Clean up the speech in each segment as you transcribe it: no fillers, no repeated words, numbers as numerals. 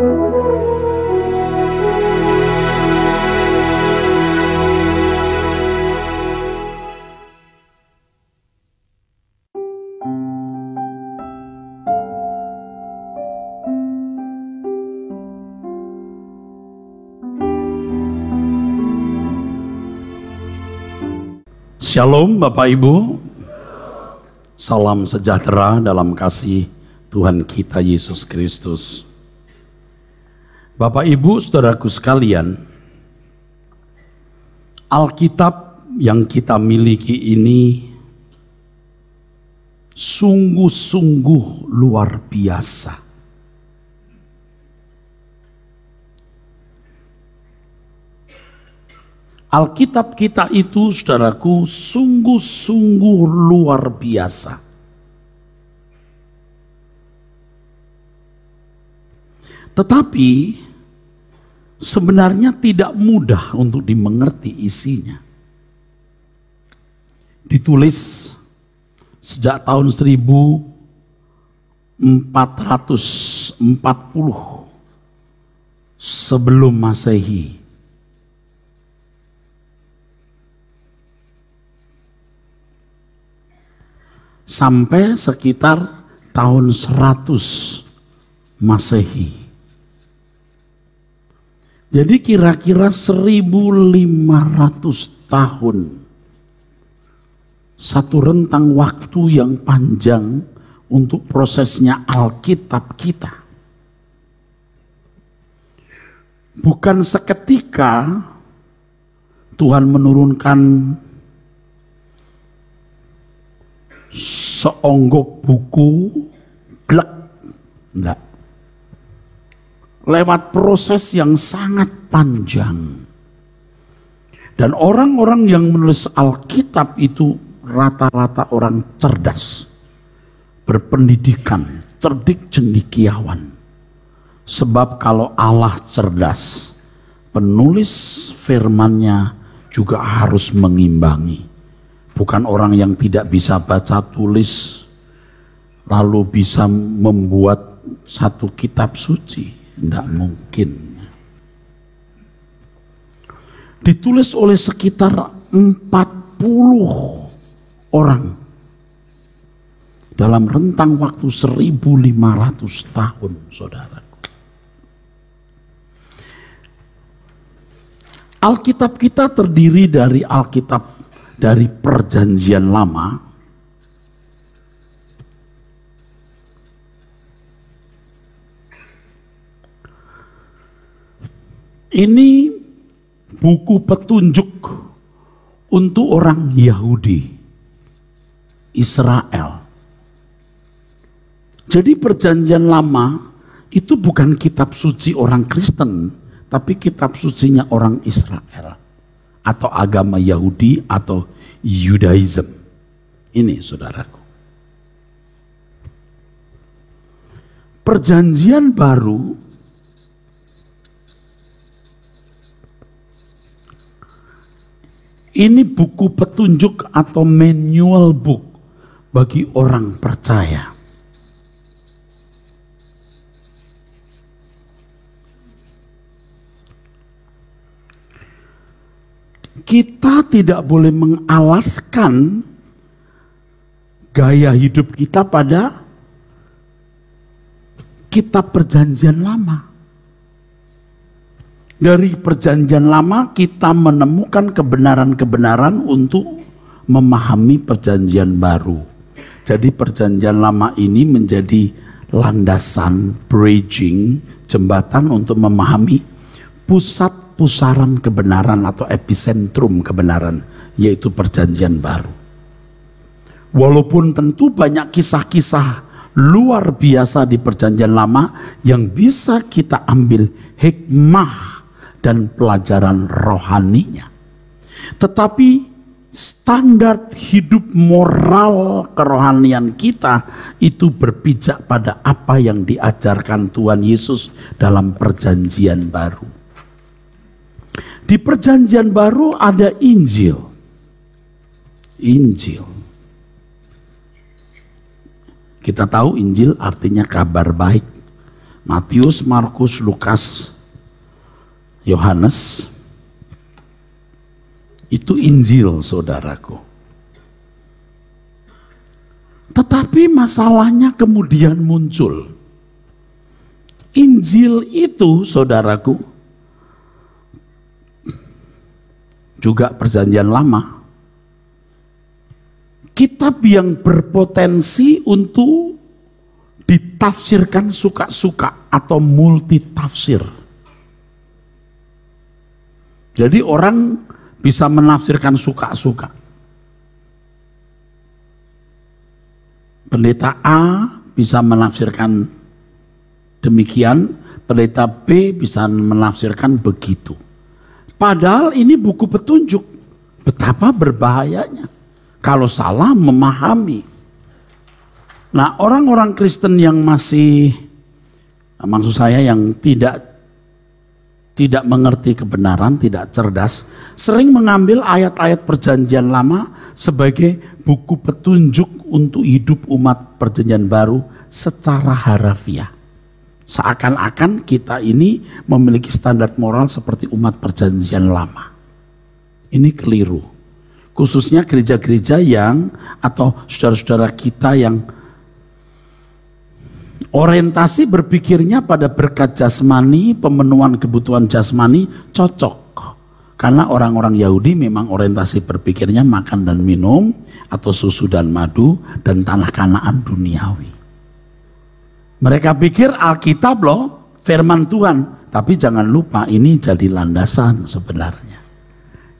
Shalom Bapak Ibu, salam sejahtera dalam kasih Tuhan kita Yesus Kristus. Bapak Ibu saudaraku sekalian, Alkitab yang kita miliki ini sungguh-sungguh luar biasa. Alkitab kita itu, saudaraku, sungguh-sungguh luar biasa. Tetapi sebenarnya tidak mudah untuk dimengerti isinya. Ditulis sejak tahun 1440 sebelum Masehi. Sampai sekitar tahun 100 Masehi. Jadi kira-kira 1500 tahun. Satu rentang waktu yang panjang untuk prosesnya Alkitab kita. Bukan seketika Tuhan menurunkan seonggok buku, blek, enggak. Lewat proses yang sangat panjang. Dan orang-orang yang menulis Alkitab itu rata-rata orang cerdas, berpendidikan, cerdik cendekiawan. Sebab kalau Allah cerdas, penulis firman-Nya juga harus mengimbangi. Bukan orang yang tidak bisa baca tulis lalu bisa membuat satu kitab suci. Tidak mungkin. Ditulis oleh sekitar 40 orang dalam rentang waktu 1500 tahun, saudaraku. Alkitab kita terdiri dari Alkitab dari Perjanjian Lama, ini buku petunjuk untuk orang Yahudi, Israel. Jadi Perjanjian Lama itu bukan kitab suci orang Kristen, tapi kitab sucinya orang Israel. Atau agama Yahudi atau Judaism. Ini saudaraku. Perjanjian Baru ini buku petunjuk atau manual book bagi orang percaya. Kita tidak boleh mengalaskan gaya hidup kita pada kitab Perjanjian Lama. Dari Perjanjian Lama kita menemukan kebenaran-kebenaran untuk memahami Perjanjian Baru. Jadi Perjanjian Lama ini menjadi landasan, bridging, jembatan untuk memahami pusat pusaran kebenaran atau epicentrum kebenaran, yaitu Perjanjian Baru. Walaupun tentu banyak kisah-kisah luar biasa di Perjanjian Lama yang bisa kita ambil hikmah dan pelajaran rohaninya. Tetapi standar hidup moral kerohanian kita itu berpijak pada apa yang diajarkan Tuhan Yesus dalam Perjanjian Baru. Di Perjanjian Baru ada Injil. Injil. Kita tahu Injil artinya kabar baik. Matius, Markus, Lukas, Yohanes, itu Injil, saudaraku. Tetapi masalahnya kemudian muncul. Injil itu, saudaraku, juga Perjanjian Lama, kitab yang berpotensi untuk ditafsirkan suka-suka atau multitafsir. Jadi orang bisa menafsirkan suka-suka. Pendeta A bisa menafsirkan demikian, pendeta B bisa menafsirkan begitu. Padahal ini buku petunjuk. Betapa berbahayanya kalau salah memahami. Nah, orang-orang Kristen yang masih, maksud saya yang tidak mengerti kebenaran, tidak cerdas, sering mengambil ayat-ayat Perjanjian Lama sebagai buku petunjuk untuk hidup umat Perjanjian Baru secara harafiah. Seakan-akan kita ini memiliki standar moral seperti umat Perjanjian Lama. Ini keliru. Khususnya gereja-gereja yang, atau saudara-saudara kita yang orientasi berpikirnya pada berkat jasmani, pemenuhan kebutuhan jasmani cocok. Karena orang-orang Yahudi memang orientasi berpikirnya makan dan minum, atau susu dan madu, dan tanah Kanaan duniawi. Mereka pikir Alkitab loh, firman Tuhan. Tapi jangan lupa ini jadi landasan sebenarnya.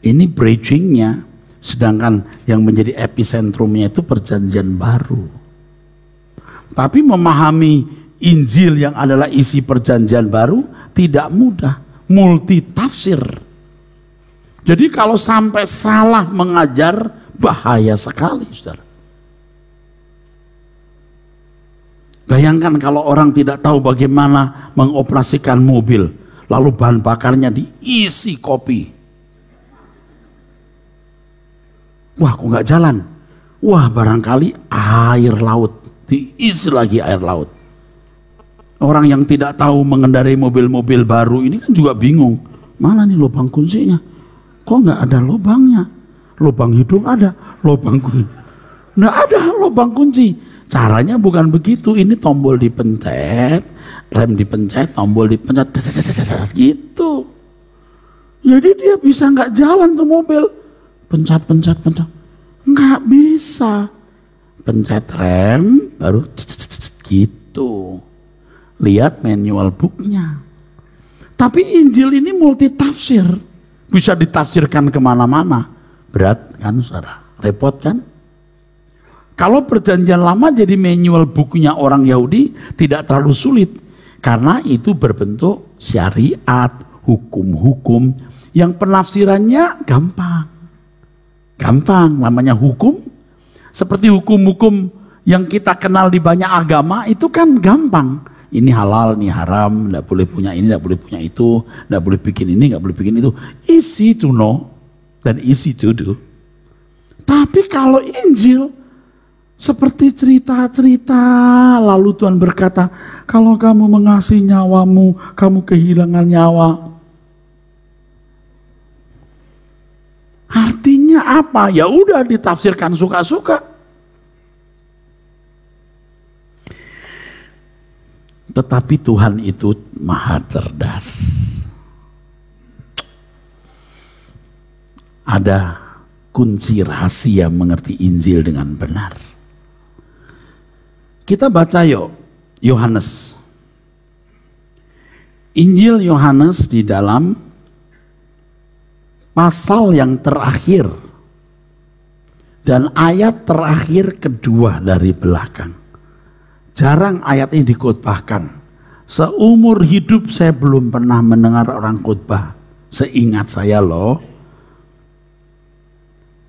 Ini bridgingnya, sedangkan yang menjadi epicentrumnya itu Perjanjian Baru. Tapi memahami Injil yang adalah isi Perjanjian Baru tidak mudah, multitafsir. Jadi kalau sampai salah mengajar, bahaya sekali, saudara. Bayangkan kalau orang tidak tahu bagaimana mengoperasikan mobil, lalu bahan bakarnya diisi kopi. Wah, kok nggak jalan? Wah, barangkali air laut, diisi lagi air laut. Orang yang tidak tahu mengendarai mobil-mobil baru ini kan juga bingung. Mana nih lubang kuncinya? Kok nggak ada lubangnya? Lubang hidung ada, lubang kunci nggak ada lubang kunci. Caranya bukan begitu. Ini tombol dipencet, rem dipencet, tombol dipencet, gitu. Jadi dia bisa nggak jalan tuh mobil. Pencet, nggak bisa. Pencet rem, baru gitu. Lihat manual booknya. Tapi Injil ini multitafsir, bisa ditafsirkan kemana-mana. Berat kan, saudara? Repot kan? Kalau Perjanjian Lama jadi manual bukunya orang Yahudi tidak terlalu sulit. Karena itu berbentuk syariat, hukum-hukum yang penafsirannya gampang. Gampang, namanya hukum. Seperti hukum-hukum yang kita kenal di banyak agama itu kan gampang. Ini halal, ini haram, tidak boleh punya ini, tidak boleh punya itu, tidak boleh bikin ini, tidak boleh bikin itu. Easy to know dan easy to do. Tapi kalau Injil seperti cerita-cerita, lalu Tuhan berkata, kalau kamu mengasihi nyawamu, kamu kehilangan nyawa. Artinya apa? Ya udah ditafsirkan suka-suka. Tetapi Tuhan itu maha cerdas. Ada kunci rahasia mengerti Injil dengan benar. Kita baca yuk Yohanes. Injil Yohanes di dalam pasal yang terakhir dan ayat terakhir kedua dari belakang. Jarang ayat ini dikhotbahkan. Seumur hidup saya belum pernah mendengar orang khotbah. Seingat saya loh.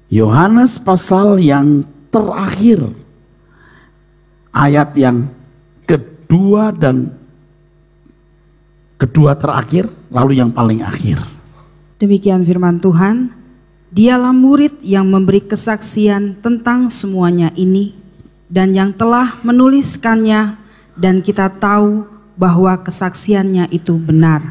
Yohanes pasal yang terakhir. Ayat yang kedua dan kedua terakhir, lalu yang paling akhir. Demikian firman Tuhan, dialah murid yang memberi kesaksian tentang semuanya ini, dan yang telah menuliskannya, dan kita tahu bahwa kesaksiannya itu benar.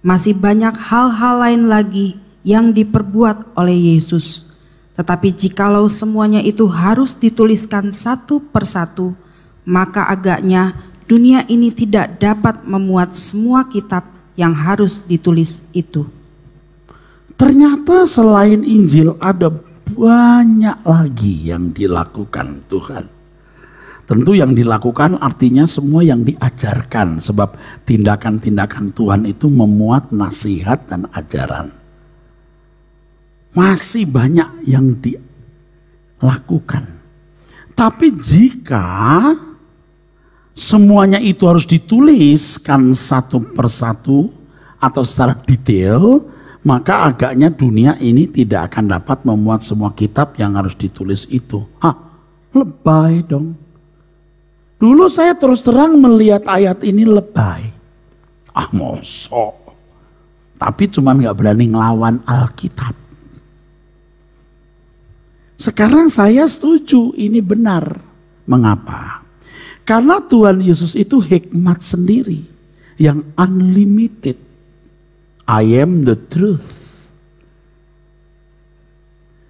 Masih banyak hal-hal lain lagi yang diperbuat oleh Yesus. Tetapi jikalau semuanya itu harus dituliskan satu persatu, maka agaknya dunia ini tidak dapat memuat semua kitab yang harus ditulis itu. Ternyata selain Injil ada banyak lagi yang dilakukan Tuhan. Tentu yang dilakukan artinya semua yang diajarkan, sebab tindakan-tindakan Tuhan itu memuat nasihat dan ajaran. Masih banyak yang dilakukan. Tapi jika semuanya itu harus dituliskan satu persatu atau secara detail, maka agaknya dunia ini tidak akan dapat memuat semua kitab yang harus ditulis itu. Lebay dong. Dulu saya terus terang melihat ayat ini lebay. Mosok. Tapi cuman gak berani ngelawan Alkitab. Sekarang saya setuju ini benar. Mengapa? Karena Tuhan Yesus itu hikmat sendiri. Yang unlimited. I am the truth.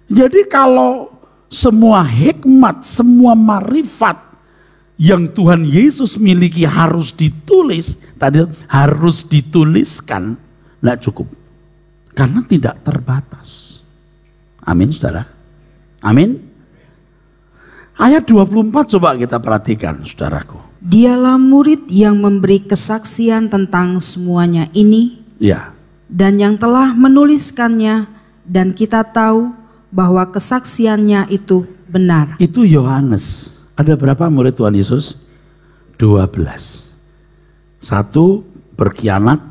Jadi kalau semua hikmat, semua marifat yang Tuhan Yesus miliki harus ditulis, tadi harus dituliskan, tidak cukup. Karena tidak terbatas. Amin saudara. Amin. Ayat 24 coba kita perhatikan saudaraku. Dialah murid yang memberi kesaksian tentang semuanya ini. Ya. Dan yang telah menuliskannya, dan kita tahu bahwa kesaksiannya itu benar. Itu Yohanes. Ada berapa murid Tuhan Yesus? 12. Satu berkhianat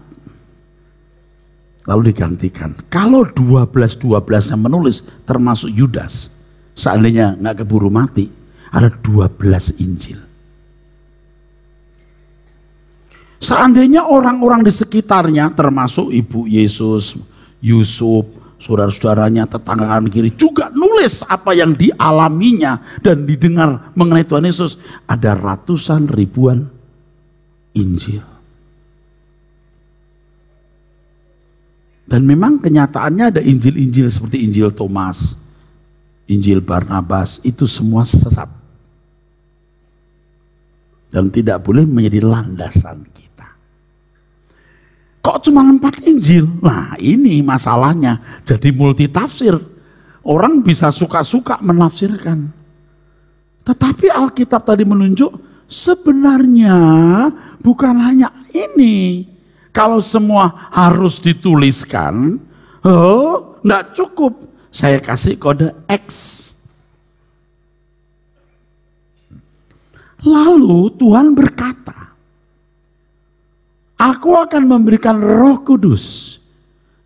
lalu digantikan. Kalau 12 yang menulis termasuk Yudas, seandainya nggak keburu mati, ada 12 Injil. Seandainya orang-orang di sekitarnya termasuk ibu Yesus, Yusuf, saudara-saudaranya, tetangga kanan kiri juga nulis apa yang dialaminya dan didengar mengenai Tuhan Yesus, ada ratusan ribuan Injil. Dan memang kenyataannya ada Injil-Injil seperti Injil Thomas, Injil Barnabas, itu semua sesat. Dan tidak boleh menjadi landasan kita. Kok cuma 4 Injil? Nah ini masalahnya, jadi multitafsir. Orang bisa suka-suka menafsirkan. Tetapi Alkitab tadi menunjuk sebenarnya bukan hanya ini. Kalau semua harus dituliskan, enggak cukup. Saya kasih kode X. Lalu Tuhan berkata, Aku akan memberikan Roh Kudus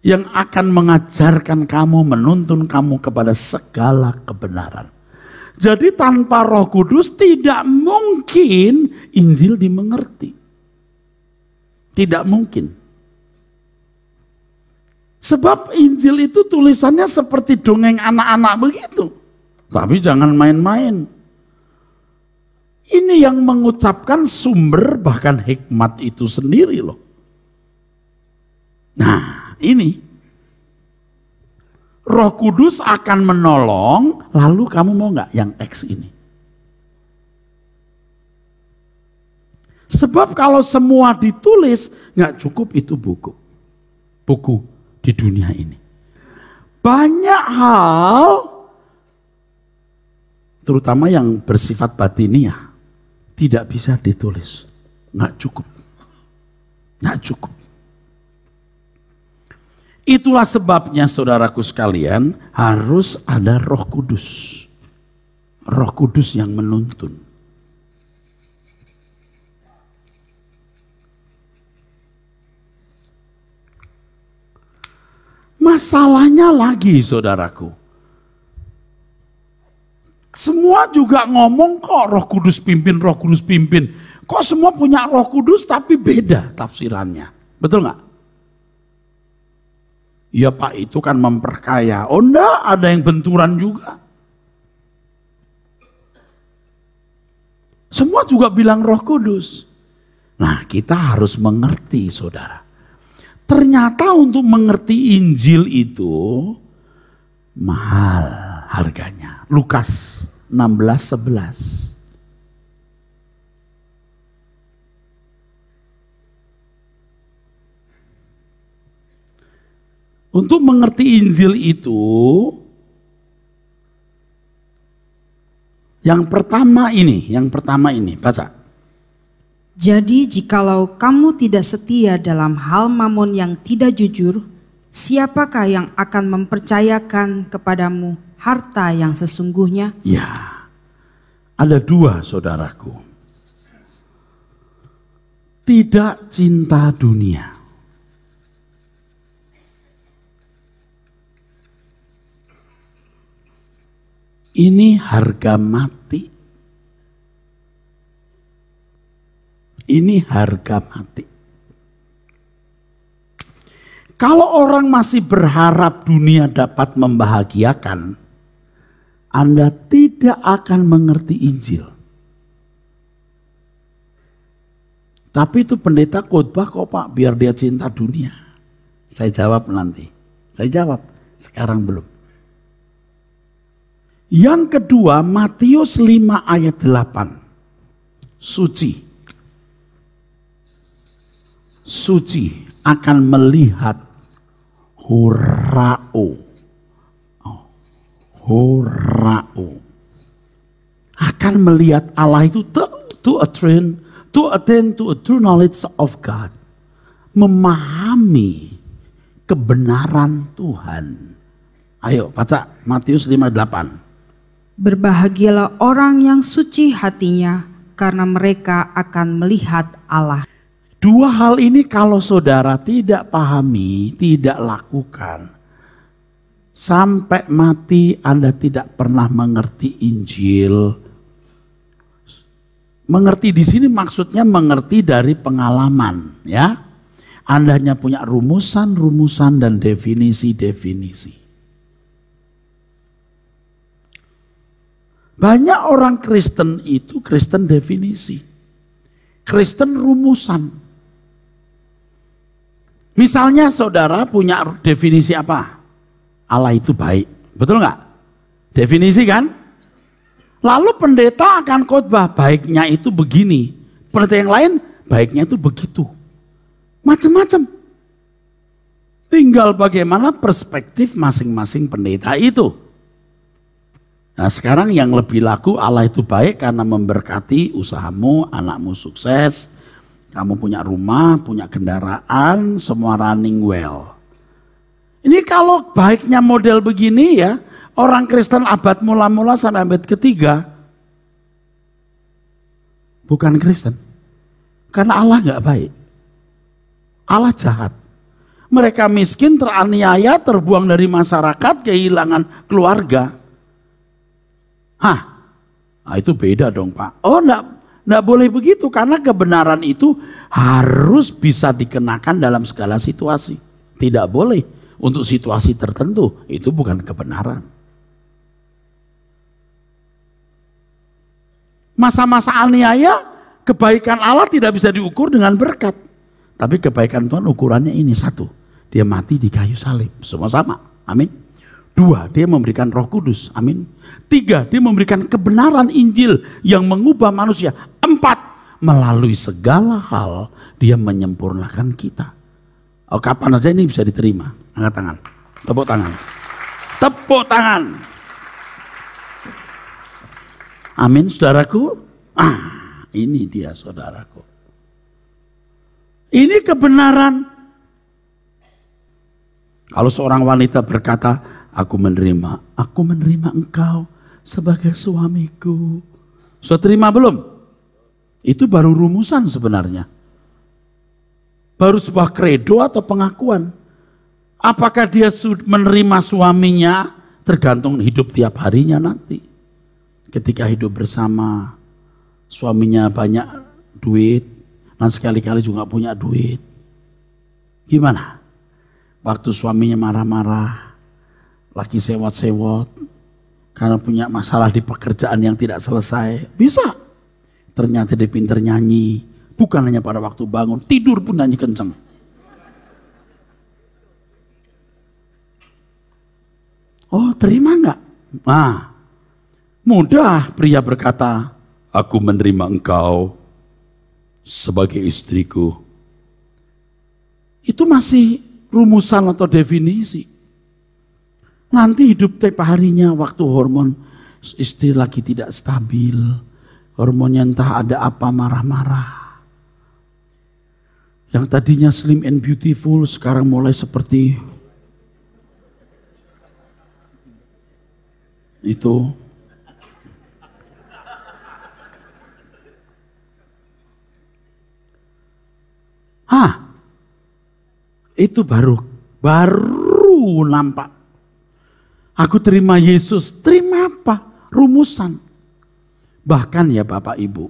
yang akan mengajarkan kamu, menuntun kamu kepada segala kebenaran. Jadi tanpa Roh Kudus tidak mungkin Injil dimengerti. Tidak mungkin. Sebab Injil itu tulisannya seperti dongeng anak-anak begitu. Tapi jangan main-main. Ini yang mengucapkan sumber bahkan hikmat itu sendiri loh. Nah ini. Roh Kudus akan menolong, lalu kamu mau nggak yang X ini? Sebab kalau semua ditulis, nggak cukup itu buku. Buku di dunia ini. Banyak hal, terutama yang bersifat batiniah, tidak bisa ditulis, nggak cukup, nggak cukup. Itulah sebabnya saudaraku sekalian harus ada Roh Kudus, Roh Kudus yang menuntun. Masalahnya lagi saudaraku, semua juga ngomong kok Roh Kudus pimpin, Roh Kudus pimpin. Kok semua punya Roh Kudus tapi beda tafsirannya. Betul nggak? Ya Pak, itu kan memperkaya. Oh enggak, ada yang benturan juga. Semua juga bilang Roh Kudus. Nah kita harus mengerti, saudara. Ternyata untuk mengerti Injil itu mahal harganya. Lukas 16:11. Untuk mengerti Injil itu, yang pertama ini, baca. Jadi jikalau kamu tidak setia dalam hal mamon yang tidak jujur, siapakah yang akan mempercayakan kepadamu harta yang sesungguhnya? Ya, ada dua, saudaraku. Tidak cinta dunia. Ini harga mati. Ini harga mati. Kalau orang masih berharap dunia dapat membahagiakan, Anda tidak akan mengerti Injil. Tapi itu pendeta khotbah kok Pak, biar dia cinta dunia. Saya jawab nanti. Saya jawab, sekarang belum. Yang kedua, Matius 5 ayat 8. Suci akan melihat horao. Akan melihat Allah itu to attain to a true knowledge of God. Memahami kebenaran Tuhan. Ayo baca Matius 5:8. Berbahagialah orang yang suci hatinya, karena mereka akan melihat Allah. Dua hal ini kalau saudara tidak pahami, tidak lakukan, sampai mati Anda tidak pernah mengerti Injil. Mengerti di sini maksudnya mengerti dari pengalaman, ya. Anda hanya punya rumusan-rumusan dan definisi-definisi. Banyak orang Kristen itu Kristen definisi, Kristen rumusan. Misalnya saudara punya definisi apa? Allah itu baik, betul nggak? Definisi kan? Lalu pendeta akan khotbah baiknya itu begini, pendeta yang lain baiknya itu begitu, macam-macam. Tinggal bagaimana perspektif masing-masing pendeta itu. Nah sekarang yang lebih laku Allah itu baik karena memberkati usahamu, anakmu sukses, kamu punya rumah, punya kendaraan, semua running well. Ini kalau baiknya model begini ya, orang Kristen abad mula-mula sampai abad ketiga bukan Kristen. Karena Allah nggak baik. Allah jahat. Mereka miskin, teraniaya, terbuang dari masyarakat, kehilangan keluarga. Nah itu beda dong Pak. Oh enggak boleh begitu karena kebenaran itu harus bisa dikenakan dalam segala situasi. Tidak boleh untuk situasi tertentu, itu bukan kebenaran. Masa-masa aniaya, kebaikan Allah tidak bisa diukur dengan berkat. Tapi kebaikan Tuhan ukurannya ini satu, dia mati di kayu salib, semua sama, amin. Dua, dia memberikan Roh Kudus, amin. Tiga, dia memberikan kebenaran Injil yang mengubah manusia. Empat, melalui segala hal dia menyempurnakan kita. Oh, kapan aja ini bisa diterima? Angkat tangan, tepuk tangan, tepuk tangan. Amin, saudaraku. Ini dia, saudaraku. Ini kebenaran. Kalau seorang wanita berkata, aku menerima engkau sebagai suamiku. Sudah terima belum? Itu baru rumusan sebenarnya. Baru sebuah kredo atau pengakuan. Apakah dia menerima suaminya tergantung hidup tiap harinya nanti. Ketika hidup bersama, suaminya banyak duit, dan sekali-kali juga punya duit. Gimana? Waktu suaminya marah-marah, lagi sewot-sewot, karena punya masalah di pekerjaan yang tidak selesai, bisa. Ternyata dia pintar nyanyi, Bukan hanya pada waktu bangun, tidur pun nyanyi kenceng. Oh, terima enggak? Nah, mudah pria berkata, aku menerima engkau sebagai istriku. Itu masih rumusan atau definisi. Nanti hidup tiap harinya waktu hormon istri lagi tidak stabil. Hormonnya entah ada apa, marah-marah. Yang tadinya slim and beautiful sekarang mulai seperti itu. Itu baru nampak. Aku terima Yesus, terima apa? Rumusan. Bahkan ya Bapak Ibu,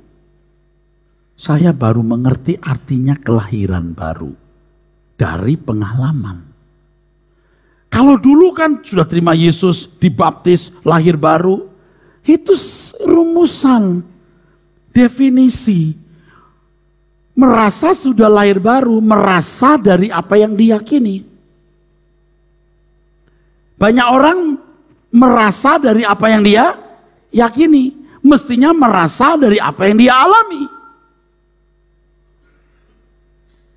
saya baru mengerti artinya kelahiran baru dari pengalaman. Kalau dulu kan sudah terima Yesus, dibaptis, lahir baru, itu rumusan, definisi. Merasa sudah lahir baru, merasa dari apa yang diyakini. Banyak orang merasa dari apa yang dia yakini. Mestinya merasa dari apa yang dia alami.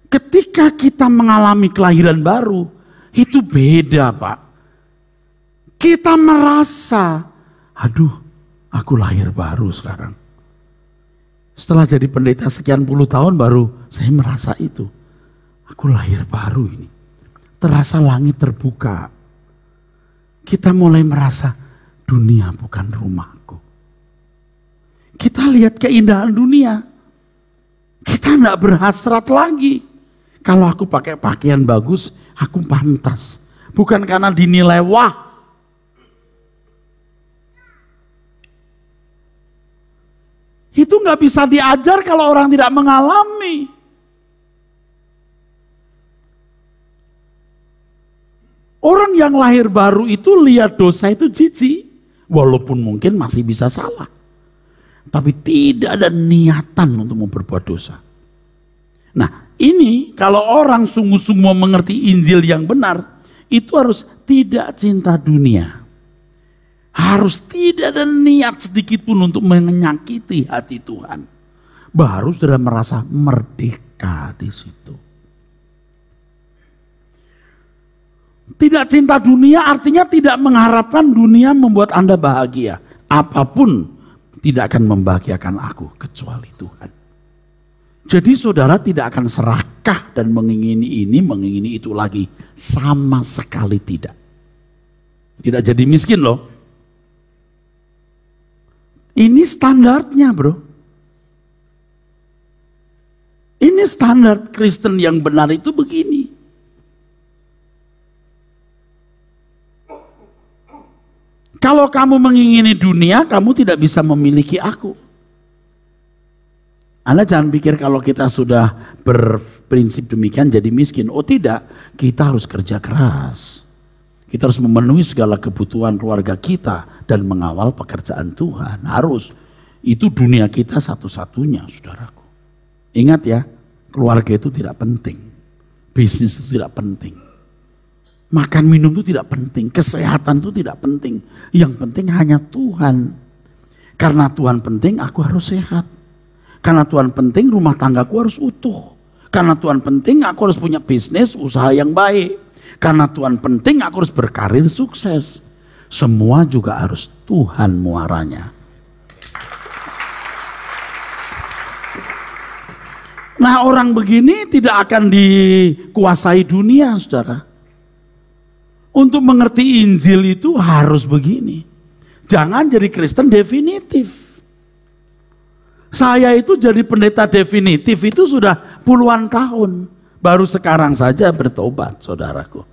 Ketika kita mengalami kelahiran baru, itu beda Pak. Kita merasa, aduh aku lahir baru sekarang. Setelah jadi pendeta sekian puluh tahun baru saya merasa itu. Aku lahir baru ini. Terasa langit terbuka. Kita mulai merasa dunia bukan rumahku. Kita lihat keindahan dunia. Kita tidak berhasrat lagi. Kalau aku pakai pakaian bagus, aku pantas. Bukan karena dinilai wah. Itu nggak bisa diajar kalau orang tidak mengalami. Orang yang lahir baru itu lihat dosa itu jijik. Walaupun mungkin masih bisa salah. Tapi tidak ada niatan untuk memperbuat dosa. Nah ini kalau orang sungguh-sungguh mengerti Injil yang benar. Itu harus tidak cinta dunia. Harus tidak ada niat sedikit pun untuk menyakiti hati Tuhan. Baru sudah merasa merdeka di situ. Tidak cinta dunia artinya tidak mengharapkan dunia membuat Anda bahagia. Apapun tidak akan membahagiakan aku kecuali Tuhan. Jadi saudara tidak akan serakah dan mengingini ini, mengingini itu lagi. Sama sekali tidak. Tidak jadi miskin loh. Ini standarnya bro. Ini standar Kristen yang benar itu begini. Kalau kamu mengingini dunia, kamu tidak bisa memiliki aku. Anda jangan pikir kalau kita sudah berprinsip demikian jadi miskin. Oh tidak, kita harus kerja keras. Kita harus memenuhi segala kebutuhan keluarga kita dan mengawal pekerjaan Tuhan. Harus. Itu dunia kita satu-satunya, saudaraku. Ingat ya, keluarga itu tidak penting. Bisnis itu tidak penting. Makan minum itu tidak penting. Kesehatan itu tidak penting. Yang penting hanya Tuhan. Karena Tuhan penting, aku harus sehat. Karena Tuhan penting, rumah tanggaku harus utuh. Karena Tuhan penting, aku harus punya bisnis, usaha yang baik. Karena Tuhan penting, aku harus berkarir sukses. Semua juga harus Tuhan muaranya. Nah orang begini tidak akan dikuasai dunia saudara. Untuk mengerti Injil itu harus begini. Jangan jadi Kristen definitif. Saya itu jadi pendeta definitif itu sudah puluhan tahun. Baru sekarang saja bertobat saudaraku.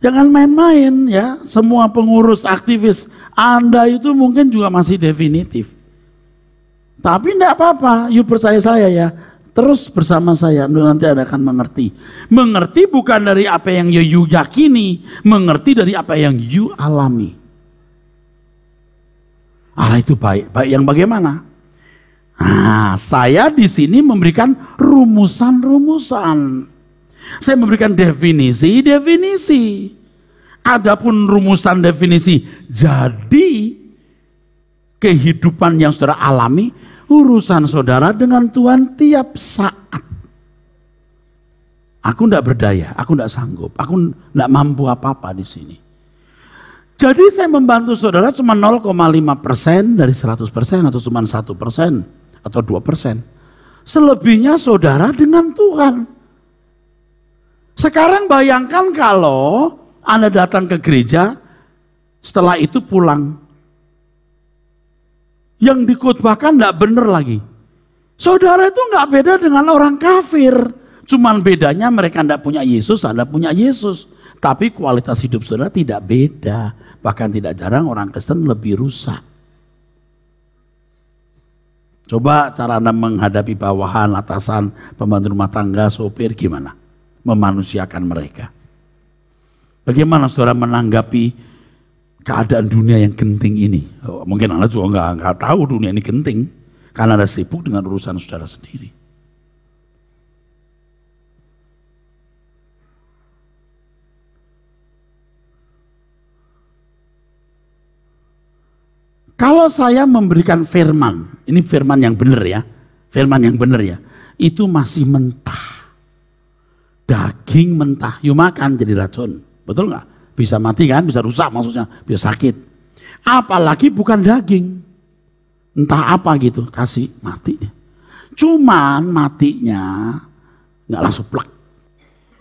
Jangan main-main ya, semua pengurus aktivis Anda itu mungkin juga masih definitif. Tapi enggak apa-apa, yuk percaya saya ya. Terus bersama saya, nanti Anda akan mengerti. Mengerti bukan dari apa yang you yakini, mengerti dari apa yang you alami. Allah itu baik, baik yang bagaimana? Nah, saya di sini memberikan rumusan-rumusan. Saya memberikan definisi-definisi. Adapun rumusan definisi jadi kehidupan yang saudara alami, urusan saudara dengan Tuhan tiap saat. Aku tidak berdaya, aku tidak sanggup, aku tidak mampu apa-apa di sini. Jadi saya membantu saudara cuma 0,5% dari 100% atau cuma 1% atau 2%. Selebihnya saudara dengan Tuhan. Sekarang bayangkan kalau Anda datang ke gereja, setelah itu pulang. Yang dikhotbahkan tidak benar lagi. Saudara itu nggak beda dengan orang kafir. Cuman bedanya mereka tidak punya Yesus, Anda punya Yesus. Tapi kualitas hidup saudara tidak beda. Bahkan tidak jarang orang Kristen lebih rusak. Coba cara Anda menghadapi bawahan, atasan, pembantu rumah tangga, sopir, gimana? Memanusiakan mereka. Bagaimana saudara menanggapi keadaan dunia yang genting ini? Mungkin Anda juga nggak tahu dunia ini genting. Karena Anda sibuk dengan urusan saudara sendiri. Kalau saya memberikan firman, ini firman yang benar ya, firman yang benar ya, itu masih mentah. Daging mentah, yuk makan jadi racun. Betul nggak? Bisa mati kan, bisa rusak maksudnya, bisa sakit. Apalagi bukan daging. Entah apa gitu, kasih mati. Cuman matinya nggak langsung plek.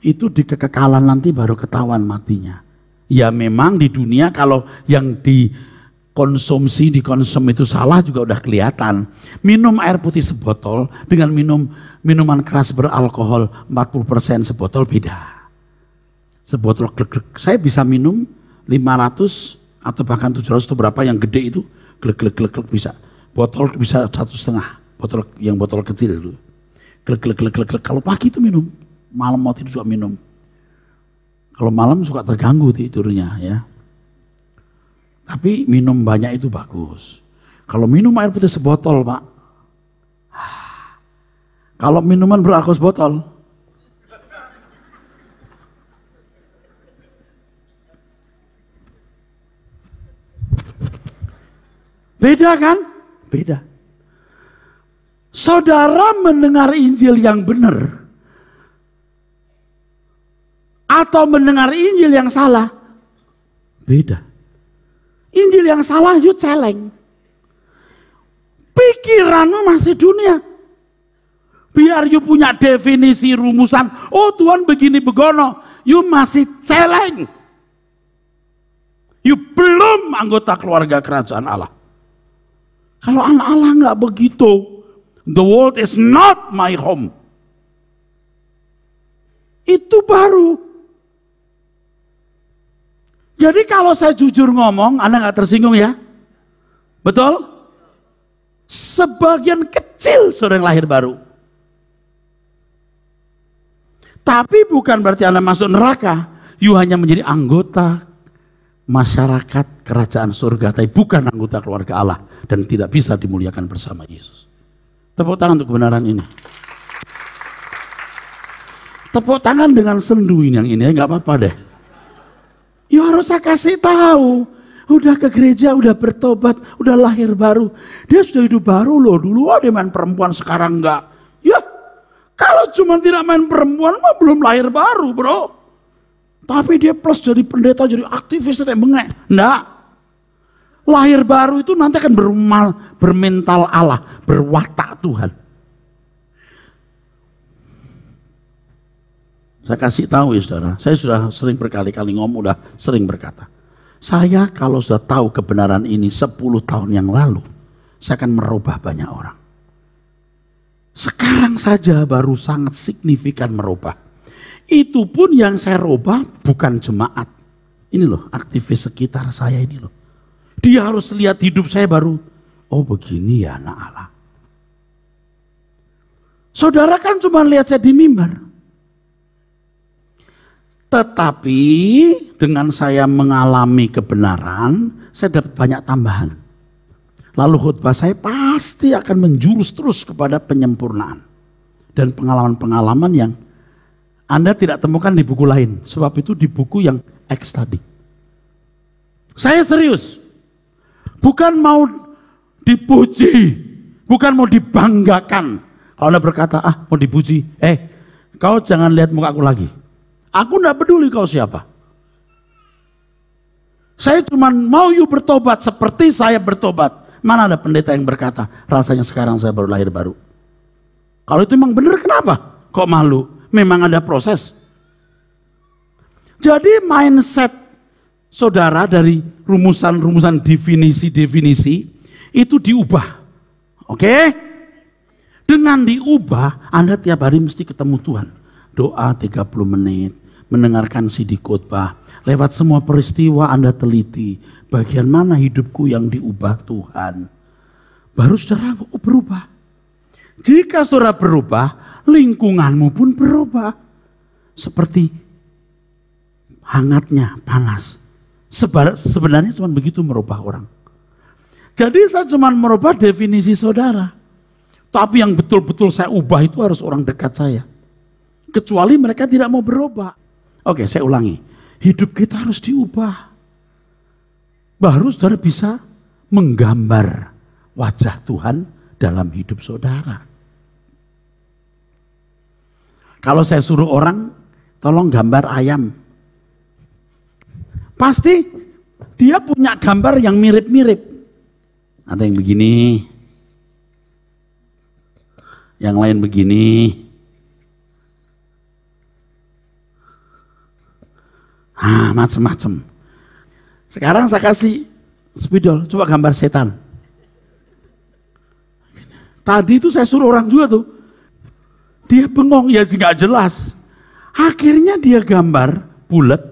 Itu di kekekalan nanti baru ketahuan matinya. Ya memang di dunia kalau yang dikonsum itu salah juga udah kelihatan. Minum air putih sebotol dengan minum minuman keras beralkohol 40% sebotol beda. Sebotol glek-glek. Saya bisa minum 500 atau bahkan 700 atau berapa yang gede itu glek-glek bisa. Botol bisa 1,5, botol kecil itu. Glek. Kalau pagi itu minum, malam mau tidur juga minum. Kalau malam suka terganggu tidurnya ya. Tapi minum banyak itu bagus. Kalau minum air putih sebotol, Pak. Kalau minuman beralkohol sebotol. Beda kan? Beda. Saudara mendengar Injil yang benar atau mendengar Injil yang salah, beda. Injil yang salah you celeng. Pikiranmu masih dunia. Biar you punya definisi rumusan, oh Tuhan begini begono, you masih celeng. You belum anggota keluarga kerajaan Allah. Kalau anak Allah nggak begitu, the world is not my home. Itu baru. Jadi kalau saya jujur ngomong, Anda nggak tersinggung ya? Betul? Sebagian kecil saudara yang lahir baru. Tapi bukan berarti Anda masuk neraka. You hanya menjadi anggota masyarakat kerajaan surga, tapi bukan anggota keluarga Allah. Dan tidak bisa dimuliakan bersama Yesus. Tepuk tangan untuk kebenaran ini. Tepuk tangan dengan sendu ini yang ini, nggak apa-apa deh. Ya harus saya kasih tahu. Udah ke gereja, udah bertobat, udah lahir baru. Dia sudah hidup baru loh. Dulu dia main perempuan, sekarang enggak. Ya, kalau cuma tidak main perempuan mah belum lahir baru, bro. Tapi dia plus jadi pendeta, jadi aktivis, tidak bengek. Enggak. Lahir baru itu nanti akan bermental Allah, berwatak Tuhan. Saya kasih tahu ya saudara, saya sudah sering berkali-kali ngomong, udah sering berkata. Saya kalau sudah tahu kebenaran ini 10 tahun yang lalu, saya akan merubah banyak orang. Sekarang saja baru sangat signifikan merubah. Itu pun yang saya rubah bukan jemaat. Ini loh, aktivis sekitar saya ini loh. Dia harus lihat hidup saya baru, oh begini ya anak Allah. Saudara kan cuma lihat saya di mimbar. Tetapi dengan saya mengalami kebenaran, saya dapat banyak tambahan. Lalu khotbah saya pasti akan menjurus terus kepada penyempurnaan. Dan pengalaman-pengalaman yang Anda tidak temukan di buku lain. Sebab itu di buku yang X tadi. Saya serius. Bukan mau dipuji. Bukan mau dibanggakan. Kalau Anda berkata, mau dipuji. Kau jangan lihat muka aku lagi. Aku tidak peduli kau siapa. Saya cuma mau you bertobat seperti saya bertobat. Mana ada pendeta yang berkata, rasanya sekarang saya baru lahir baru. Kalau itu memang benar, kenapa? Kok malu? Memang ada proses. Jadi mindset saudara dari rumusan-rumusan definisi-definisi itu diubah. Oke? Dengan diubah, Anda tiap hari mesti ketemu Tuhan. Doa 30 menit, mendengarkan CD khotbah. Lewat semua peristiwa Anda teliti. Bagian mana hidupku yang diubah Tuhan. Baru saudara berubah. Jika saudara berubah, lingkunganmu pun berubah. Seperti hangatnya panas. Sebenarnya cuma begitu merubah orang. Jadi saya cuma merubah definisi saudara. Tapi yang betul-betul saya ubah itu harus orang dekat saya. Kecuali mereka tidak mau berubah. Oke, saya ulangi. Hidup kita harus diubah. Baru saudara bisa menggambar wajah Tuhan dalam hidup saudara. Kalau saya suruh orang, tolong gambar ayam. Pasti dia punya gambar yang mirip-mirip. Ada yang begini. Yang lain begini. Macam-macam. Sekarang saya kasih spidol, coba gambar setan. Tadi itu saya suruh orang juga tuh. Dia bengong, ya nggak jelas. Akhirnya dia gambar bulat.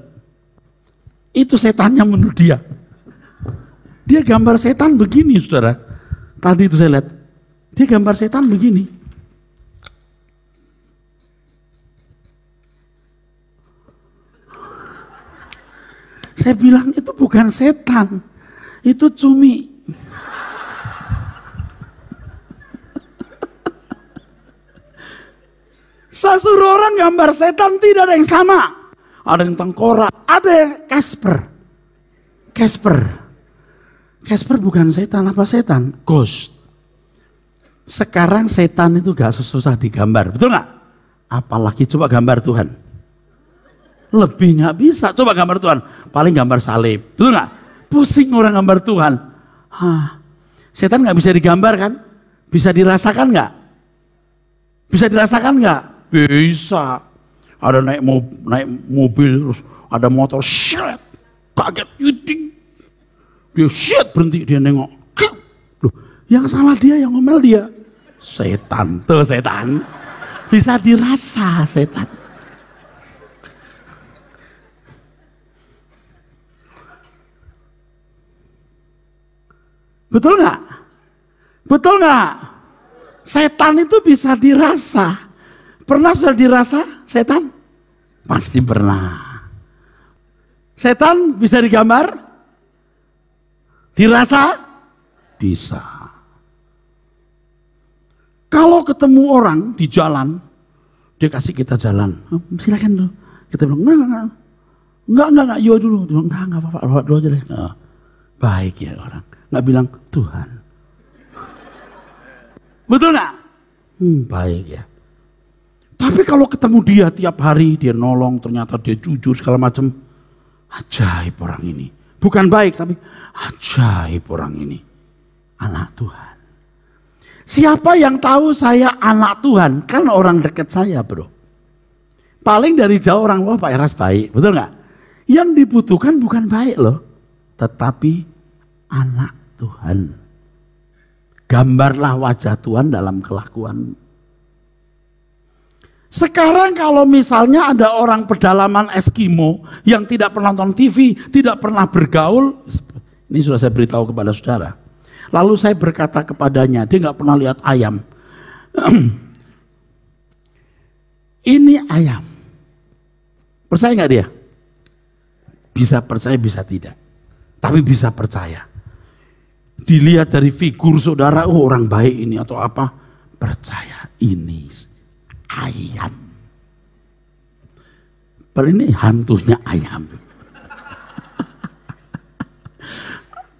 Itu setannya menurut dia. Dia gambar setan begini, saudara. Tadi itu saya lihat. Dia gambar setan begini. Saya bilang itu bukan setan, itu cumi. Saya suruh orang gambar setan, tidak ada yang sama. Ada yang tengkorak, ada yang Casper. Casper bukan setan, apa setan? Ghost. Sekarang setan itu gak susah digambar, betul gak? Apalagi coba gambar Tuhan. Lebih gak bisa, coba gambar Tuhan. Paling gambar salib, betul gak? Pusing orang gambar Tuhan. Setan gak bisa digambar kan? Bisa dirasakan gak? Bisa dirasakan gak? Bisa. Ada naik mobil, terus ada motor, shit, kaget, yuding. Dia shit, berhenti, dia nengok. Loh, yang salah dia, yang ngomel dia. Setan, tuh setan. Bisa dirasa setan. Betul nggak? Betul nggak? Setan itu bisa dirasa. Pernah sudah dirasa setan? Pasti pernah. Setan bisa digambar? Dirasa? Bisa. Kalau ketemu orang di jalan, dia kasih kita jalan. Silakan dulu. Kita bilang, enggak, yo dulu. Dia bilang, enggak apa-apa, dulu aja deh. Baik ya orang. Nggak bilang Tuhan. Betul nggak? Baik ya. Tapi kalau ketemu dia tiap hari, dia nolong, ternyata dia jujur segala macam. Ajaib orang ini. Bukan baik, tapi ajaib orang ini. Anak Tuhan. Siapa yang tahu saya anak Tuhan? Kan orang dekat saya, bro. Paling dari jauh orang, wah Pak Eras baik. Betul nggak? Yang dibutuhkan bukan baik loh. Tetapi anak Tuhan. Gambarlah wajah Tuhan dalam kelakuan. Sekarang kalau misalnya ada orang pedalaman Eskimo yang tidak pernah nonton TV, tidak pernah bergaul, ini sudah saya beritahu kepada saudara. Lalu saya berkata kepadanya, dia nggak pernah lihat ayam. Ini ayam. Percaya nggak dia? Bisa percaya, bisa tidak. Tapi bisa percaya. dilihat dari figur saudara, oh orang baik ini atau apa, percaya ini ayam. Ini hantunya ayam.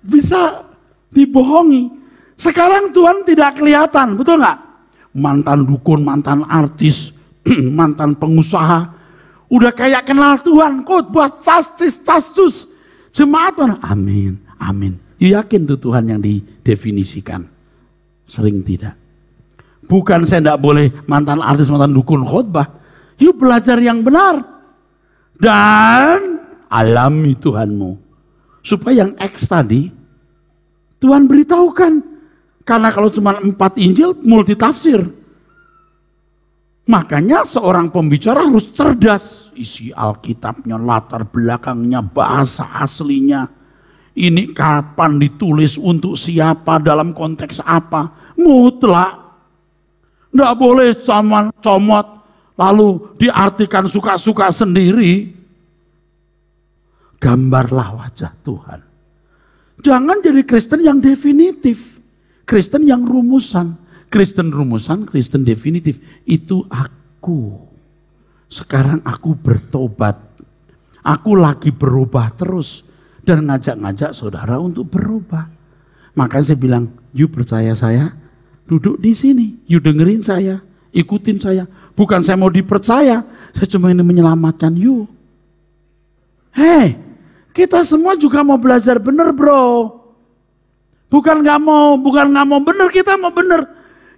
Bisa dibohongi. Sekarang Tuhan tidak kelihatan, betul nggak? Mantan dukun, mantan artis, mantan pengusaha, udah kayak kenal Tuhan, khotbah castus. Jemaat mana? Amin, amin. Yakin tuh Tuhan yang didefinisikan? Sering tidak. Bukan saya tidak boleh mantan artis, mantan dukun khotbah. Yuk belajar yang benar. Dan alami Tuhanmu. Supaya yang X tadi, Tuhan beritahukan. Karena kalau cuma 4 Injil, multitafsir. Makanya seorang pembicara harus cerdas. Isi Alkitabnya, latar belakangnya, bahasa aslinya. Ini kapan ditulis, untuk siapa, dalam konteks apa. Mutlak. Tidak boleh comot. Lalu diartikan suka-suka sendiri. Gambarlah wajah Tuhan. Jangan jadi Kristen yang definitif. Kristen yang rumusan. Kristen rumusan, Kristen definitif. Itu aku. Sekarang aku bertobat. Aku lagi berubah terus. Dan ngajak-ngajak saudara untuk berubah. Makanya saya bilang, you percaya saya, duduk di sini. You dengerin saya, ikutin saya. Bukan saya mau dipercaya, saya cuma ingin menyelamatkan you. Hei, kita semua juga mau belajar benar bro. Bukan nggak mau benar, kita mau benar.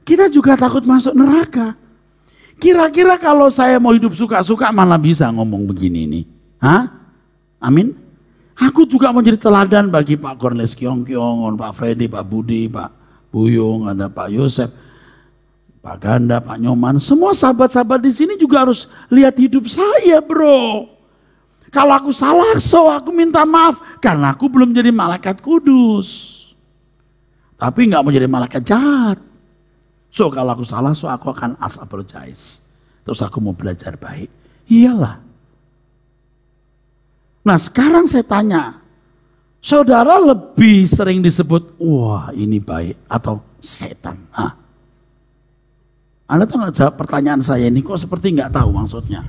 Kita juga takut masuk neraka. Kira-kira kalau saya mau hidup suka-suka malah bisa ngomong begini nih. Hah? Amin. Aku juga mau jadi teladan bagi Pak Cornelis Kiong-Kiong, Pak Freddy, Pak Budi, Pak Buyung, ada Pak Yosef. Pak Ganda, Pak Nyoman, semua sahabat-sahabat di sini juga harus lihat hidup saya bro. Kalau aku salah, aku minta maaf. Karena aku belum jadi malaikat kudus. Tapi nggak mau jadi malaikat jahat. Kalau aku salah, aku akan apologize. Terus aku mau belajar baik. Iyalah. Nah sekarang saya tanya, saudara lebih sering disebut, wah ini baik atau setan? Anda tahu nggak jawab pertanyaan saya ini, kok seperti nggak tahu maksudnya?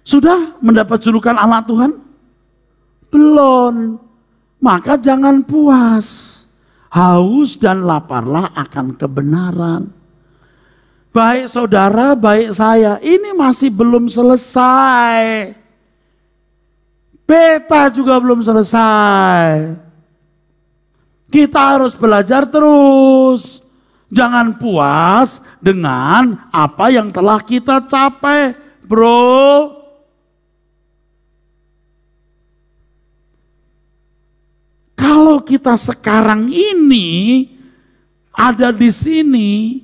Sudah mendapat julukan anak Tuhan? Belum. Maka jangan puas. Haus dan laparlah akan kebenaran. Baik saudara, baik saya, ini masih belum selesai. Beta juga belum selesai. Kita harus belajar terus. Jangan puas dengan apa yang telah kita capai, bro. Kalau kita sekarang ini ada di sini,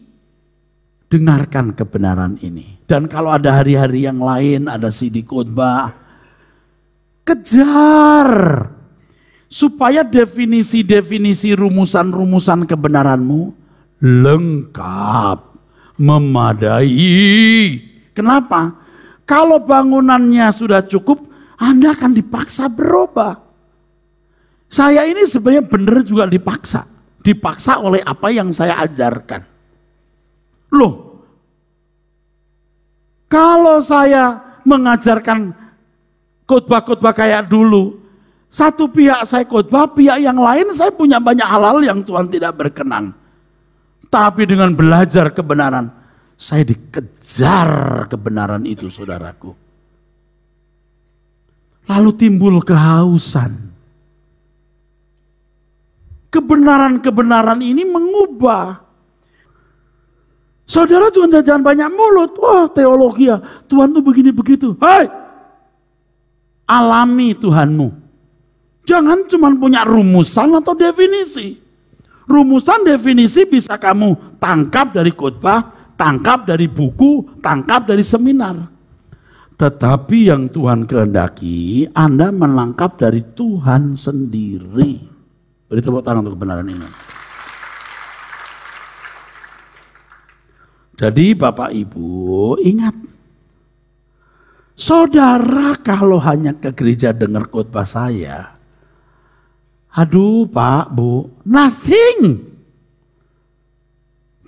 dengarkan kebenaran ini. Dan kalau ada hari-hari yang lain, ada CD khotbah, kejar. Supaya definisi-definisi rumusan-rumusan kebenaranmu lengkap, memadai. Kenapa? Kalau bangunannya sudah cukup, Anda akan dipaksa berubah. Saya ini sebenarnya benar juga dipaksa. Dipaksa oleh apa yang saya ajarkan. Loh, kalau saya mengajarkan khotbah-khotbah kayak dulu, satu pihak saya khotbah, pihak yang lain saya punya banyak hal-hal yang Tuhan tidak berkenan. Tapi dengan belajar kebenaran, saya dikejar kebenaran itu saudaraku. Lalu timbul kehausan. Kebenaran-kebenaran ini mengubah. Saudara jangan banyak mulut. Wah teologi ya, Tuhan tuh begini begitu. Hai, alami Tuhanmu. Jangan cuma punya rumusan atau definisi. Rumusan definisi bisa kamu tangkap dari khotbah, tangkap dari buku, tangkap dari seminar. Tetapi yang Tuhan kehendaki, Anda menangkap dari Tuhan sendiri. Beri tepuk tangan untuk kebenaran ini. Jadi Bapak Ibu ingat, saudara kalau hanya ke gereja dengar khotbah saya, Aduh Pak, Bu, nothing.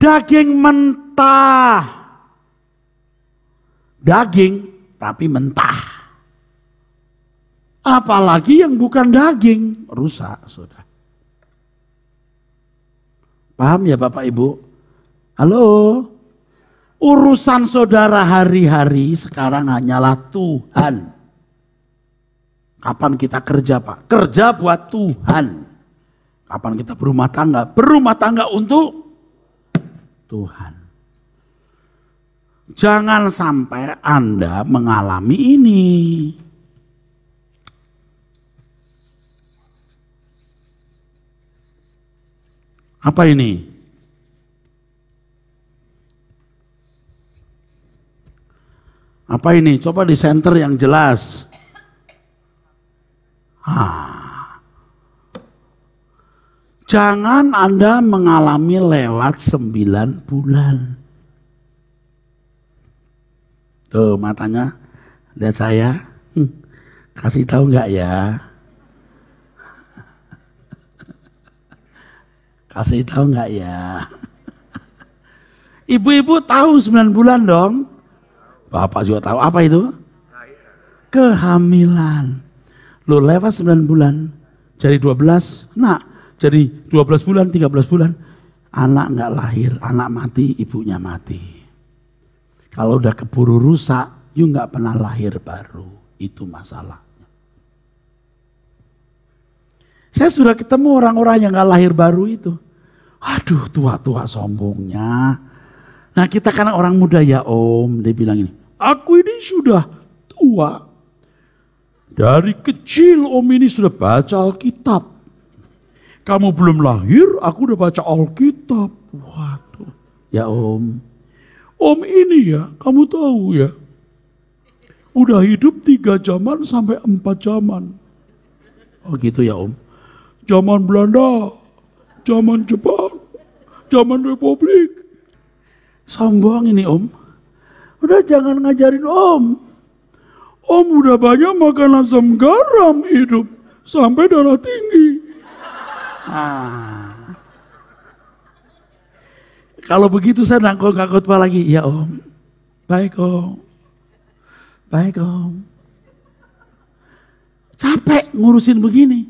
Daging mentah. Daging tapi mentah. Apalagi yang bukan daging, rusak sudah. Paham ya Bapak Ibu? Halo? Urusan saudara hari-hari sekarang hanyalah Tuhan. Kapan kita kerja Pak? Kerja buat Tuhan. Kapan kita berumah tangga? Berumah tangga untuk Tuhan. Jangan sampai Anda mengalami ini. Apa ini? Apa ini? Coba di center yang jelas. Jangan Anda mengalami lewat 9 bulan. Tuh matanya, lihat saya. Kasih tahu nggak ya? Kasih tahu nggak ya? Ibu-ibu tahu 9 bulan dong? Bapak juga tahu. Apa itu? Kehamilan. Lo lewat 9 bulan, jadi 12, nah jadi 12 bulan, 13 bulan, anak nggak lahir, anak mati, ibunya mati. Kalau udah keburu rusak, you nggak pernah lahir baru, itu masalahnya. Saya sudah ketemu orang-orang yang nggak lahir baru itu. Aduh tua-tua sombongnya. Nah kita kan orang muda ya Om, dia bilang ini, aku ini sudah tua. Dari kecil Om ini sudah baca Alkitab. Kamu belum lahir, aku udah baca Alkitab. Waduh, ya Om. Om ini ya, kamu tahu ya. Udah hidup 3 zaman sampai 4 zaman. Oh gitu ya Om. Zaman Belanda, zaman Jepang, zaman Republik. Sombong ini Om. Udah jangan ngajarin Om. Om udah banyak makan asam garam hidup sampai darah tinggi. Kalau begitu saya nggak khotbah lagi. Ya Om, baik Om, baik Om. Capek ngurusin begini.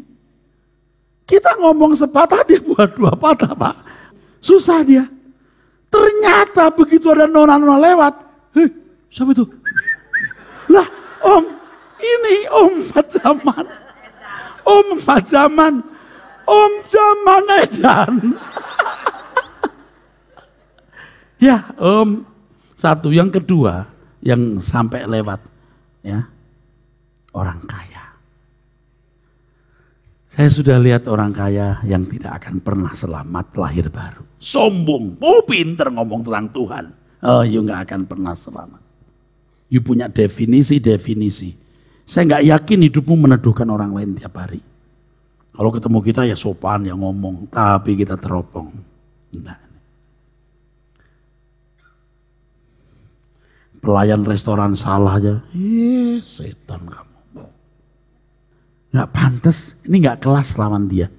Kita ngomong sepatah dia buat 2 patah Pak. Susah dia. Ternyata begitu ada nona-nona lewat. Siapa itu? Lah Om, ini Om 4 zaman. Om 4 zaman. Om zaman edan. Ya Om, satu. Yang kedua, yang sampai lewat. Ya, orang kaya. Saya sudah lihat orang kaya yang tidak akan pernah selamat lahir baru. Sombong, pinter ngomong tentang Tuhan. Oh, you gak akan pernah selamat. You punya definisi-definisi. Saya nggak yakin hidupmu meneduhkan orang lain tiap hari. Kalau ketemu kita ya sopan, ya ngomong, tapi kita teropong. Nah. Pelayan restoran salah aja, setan kamu. Nggak pantas, ini nggak kelas lawan dia.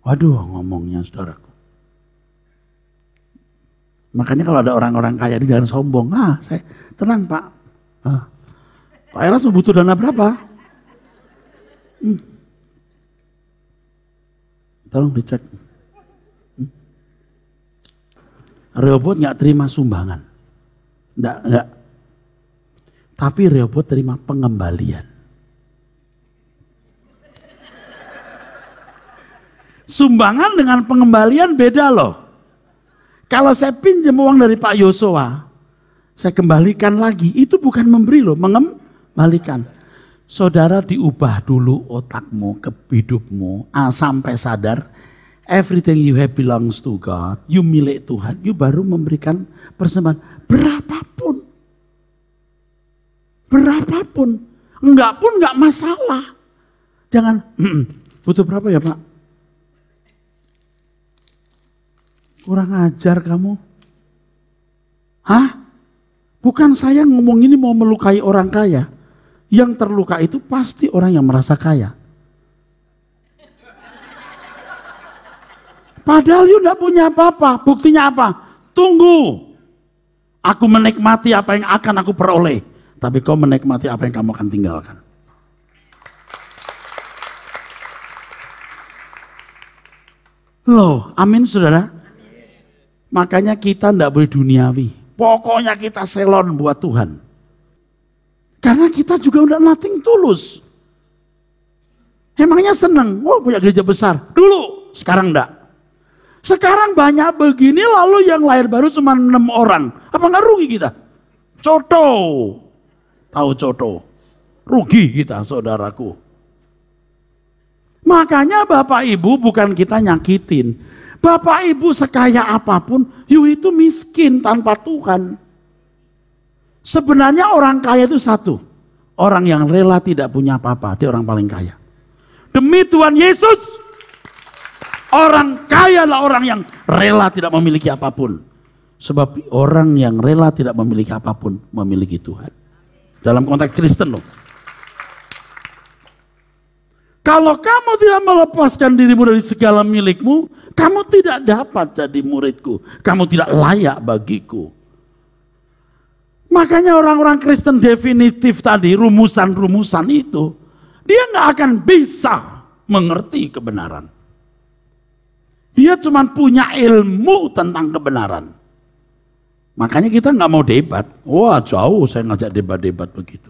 Waduh ngomongnya saudaraku. Makanya kalau ada orang-orang kaya ini jangan sombong. Saya tenang Pak. Pak Eras butuh dana berapa? Tolong dicek. Rehoboth nggak terima sumbangan. Enggak. Tapi Rehoboth terima pengembalian. Sumbangan dengan pengembalian beda loh. Kalau saya pinjam uang dari Pak Yosua, saya kembalikan lagi, itu bukan memberi loh, mengembalikan. Saudara diubah dulu otakmu, ke hidupmu, sampai sadar, everything you have belongs to God, you milik Tuhan, you baru memberikan persembahan. Berapapun, enggak pun enggak masalah. Jangan, butuh berapa ya Pak? Kurang ajar kamu. Bukan saya ngomong ini mau melukai orang kaya. Yang terluka itu pasti orang yang merasa kaya. Padahal you tidak punya apa-apa. Buktinya apa? Tunggu. Aku menikmati apa yang akan aku peroleh. Tapi kau menikmati apa yang kamu akan tinggalkan. Loh, amin saudara. Makanya kita tidak boleh duniawi. Pokoknya kita selon buat Tuhan. Karena kita juga udah nothing tulus. Emangnya seneng, punya gereja besar. Dulu, sekarang enggak. Sekarang banyak begini lalu yang lahir baru cuma 6 orang. Apa enggak rugi kita? Coto. Tahu coto. Rugi kita saudaraku. Makanya Bapak Ibu bukan kita nyakitin. Bapak Ibu sekaya apapun, you itu miskin tanpa Tuhan. Sebenarnya orang kaya itu satu. Orang yang rela tidak punya apa-apa, dia orang paling kaya. Demi Tuhan Yesus, orang kaya adalah orang yang rela tidak memiliki apapun. Sebab orang yang rela tidak memiliki apapun, memiliki Tuhan. Dalam konteks Kristen loh. Kalau kamu tidak melepaskan dirimu dari segala milikmu, kamu tidak dapat jadi muridku. Kamu tidak layak bagiku. Makanya orang-orang Kristen definitif tadi, rumusan-rumusan itu, dia nggak akan bisa mengerti kebenaran. Dia cuma punya ilmu tentang kebenaran. Makanya kita nggak mau debat. Wah jauh saya ngajak debat-debat begitu.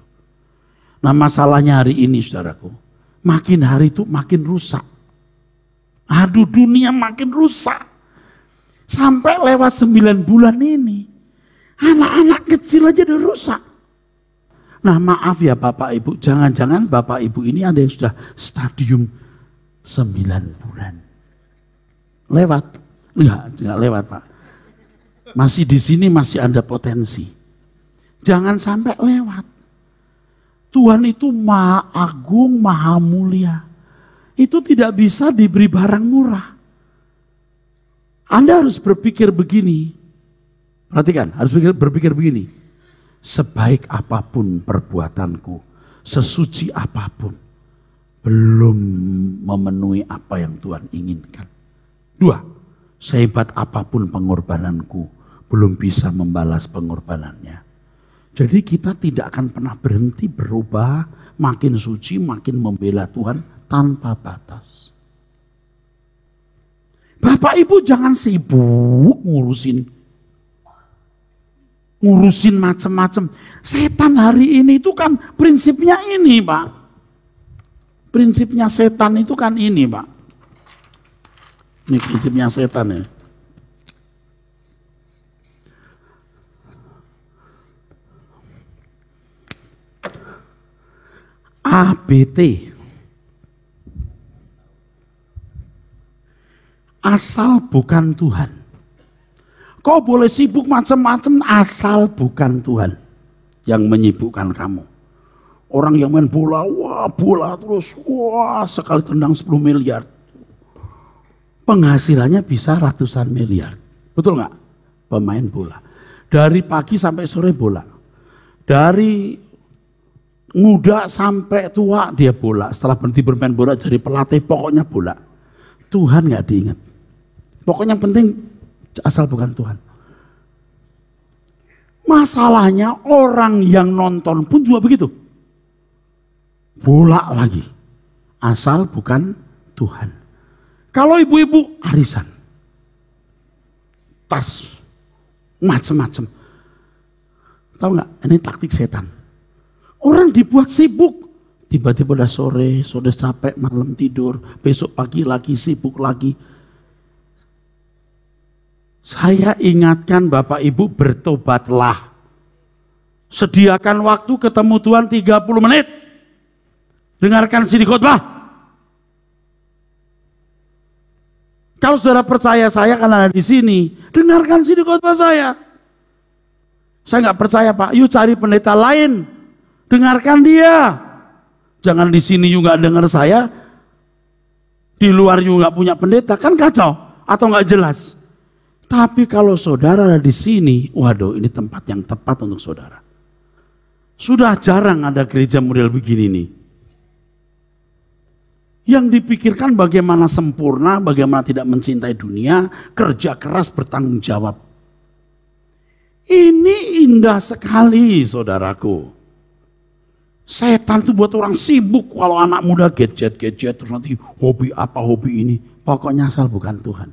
Nah masalahnya hari ini saudaraku, makin hari itu makin rusak. Aduh dunia makin rusak. Sampai lewat 9 bulan ini. Anak-anak kecil aja udah rusak. Nah maaf ya Bapak Ibu. Jangan-jangan Bapak Ibu ini ada yang sudah stadium 9 bulan. Lewat? Enggak lewat Pak. Masih di sini masih ada potensi. Jangan sampai lewat. Tuhan itu Maha Agung, Maha Mulia. Itu tidak bisa diberi barang murah. Anda harus berpikir begini. Perhatikan, harus berpikir begini. Sebaik apapun perbuatanku, sesuci apapun, belum memenuhi apa yang Tuhan inginkan. 2, sehebat apapun pengorbananku, belum bisa membalas pengorbanannya. Jadi kita tidak akan pernah berhenti berubah, makin suci, makin membela Tuhan tanpa batas. Bapak Ibu jangan sibuk ngurusin macam-macam. Setan hari ini itu kan prinsipnya ini Pak. Prinsipnya setan itu kan ini Pak. Ini prinsipnya setan ya. ABT. Asal bukan Tuhan. Kau boleh sibuk macam-macam asal bukan Tuhan yang menyibukkan kamu. Orang yang main bola, bola terus, sekali tendang 10 miliar. Penghasilannya bisa ratusan miliar. Betul nggak? Pemain bola. Dari pagi sampai sore bola. Dari muda sampai tua dia bola. Setelah berhenti bermain bola jadi pelatih, pokoknya bola. Tuhan nggak diingat. Pokoknya yang penting asal bukan Tuhan. Masalahnya orang yang nonton pun juga begitu. Bola lagi. Asal bukan Tuhan. Kalau ibu-ibu arisan. Tas. Macam-macam. Tahu nggak? Ini taktik setan. Orang dibuat sibuk. Tiba-tiba udah sore, sudah capek, malam tidur. Besok pagi lagi, sibuk lagi. Saya ingatkan Bapak Ibu bertobatlah. Sediakan waktu ketemu Tuhan 30 menit. Dengarkan CD khotbah. Kalau saudara percaya saya karena ada di sini, dengarkan CD khotbah saya. Saya nggak percaya Pak, yuk cari pendeta lain. Dengarkan dia. Jangan di sini juga dengar saya. Di luar juga nggak punya pendeta, kan kacau atau nggak jelas. Tapi kalau saudara ada di sini, waduh ini tempat yang tepat untuk saudara. Sudah jarang ada gereja model begini nih. Yang dipikirkan bagaimana sempurna, bagaimana tidak mencintai dunia, kerja keras bertanggung jawab. Ini indah sekali saudaraku. Setan tuh buat orang sibuk kalau anak muda gadget-gadget, terus nanti hobi apa hobi ini. Pokoknya asal bukan Tuhan.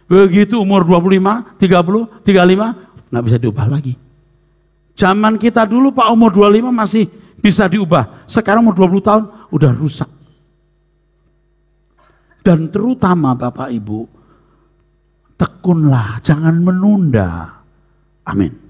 Begitu umur 25, 30, 35, nggak bisa diubah lagi. Zaman kita dulu Pak umur 25 masih bisa diubah. Sekarang umur 20 tahun udah rusak. Dan terutama Bapak Ibu, tekunlah, jangan menunda. Amin.